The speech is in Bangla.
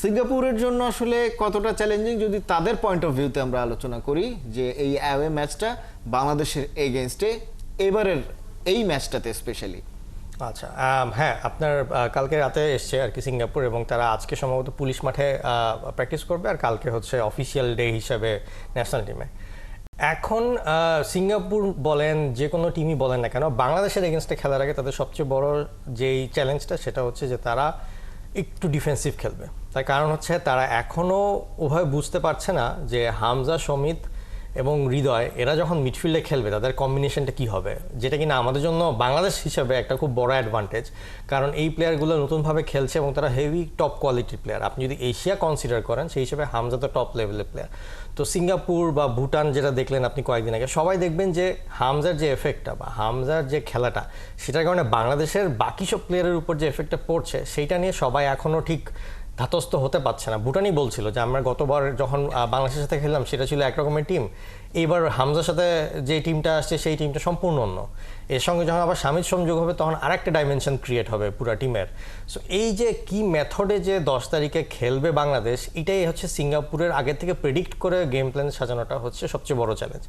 সিঙ্গাপুরের জন্য আসলে কতটা চ্যালেঞ্জিং যদি তাদের পয়েন্ট অফ ভিউতে আমরা আলোচনা করি, যে এই অ্যাওয়ে ম্যাচটা বাংলাদেশের এগেইনস্টে এবারের এই ম্যাচটাতে স্পেশালি। আচ্ছা, হ্যাঁ, আপনার কালকে রাতে এসছে আর কি সিঙ্গাপুর, এবং তারা আজকে সম্ভবত পুলিশ মাঠে প্র্যাকটিস করবে, আর কালকে হচ্ছে অফিসিয়াল ডে হিসাবে ন্যাশনাল টিমে। এখন সিঙ্গাপুর বলেন, যে কোনো টিমই বলেন না কেন, বাংলাদেশের এগেনস্টে খেলার আগে তাদের সবচেয়ে বড় যেই চ্যালেঞ্জটা সেটা হচ্ছে যে তারা একটু ডিফেন্সিভ খেলবে। তার কারণ হচ্ছে তারা এখনও ওভাবে বুঝতে পারছে না যে হামজা, সমিত এবং হৃদয় এরা যখন মিডফিল্ডে খেলবে তাদের কম্বিনেশনটা কী হবে, যেটা কিনা আমাদের জন্য বাংলাদেশ হিসাবে একটা খুব বড় অ্যাডভান্টেজ। কারণ এই প্লেয়ারগুলো নতুনভাবে খেলছে এবং তারা হেভি টপ কোয়ালিটির প্লেয়ার। আপনি যদি এশিয়া কনসিডার করেন সেই হিসেবে হামজা তো টপ লেভেলের প্লেয়ার। তো সিঙ্গাপুর বা ভুটান যেটা দেখলেন আপনি কয়েকদিন আগে, সবাই দেখবেন যে হামজার যে এফেক্টটা বা হামজার যে খেলাটা, সেটার কারণে বাংলাদেশের বাকি সব প্লেয়ারের উপর যে এফেক্টটা পড়ছে সেইটা নিয়ে সবাই এখনও ঠিক ধাতস্থ হতে পারছে না। ভুটানই বলছিল যে আমরা গতবার যখন বাংলাদেশের সাথে খেললাম সেটা ছিল একরকমের টিম, এইবার হামজার সাথে যে টিমটা আসছে সেই টিমটা সম্পূর্ণ অন্য। এর সঙ্গে যখন আবার শামিদ সংযোগ হবে তখন আরেকটা ডাইমেনশন ক্রিয়েট হবে পুরো টিমের। সো এই যে কি মেথডে যে 10 তারিখে খেলবে বাংলাদেশ, এটাই হচ্ছে সিঙ্গাপুরের আগে থেকে প্রেডিক্ট করে গেম প্ল্যান সাজানোটা হচ্ছে সবচেয়ে বড় চ্যালেঞ্জ।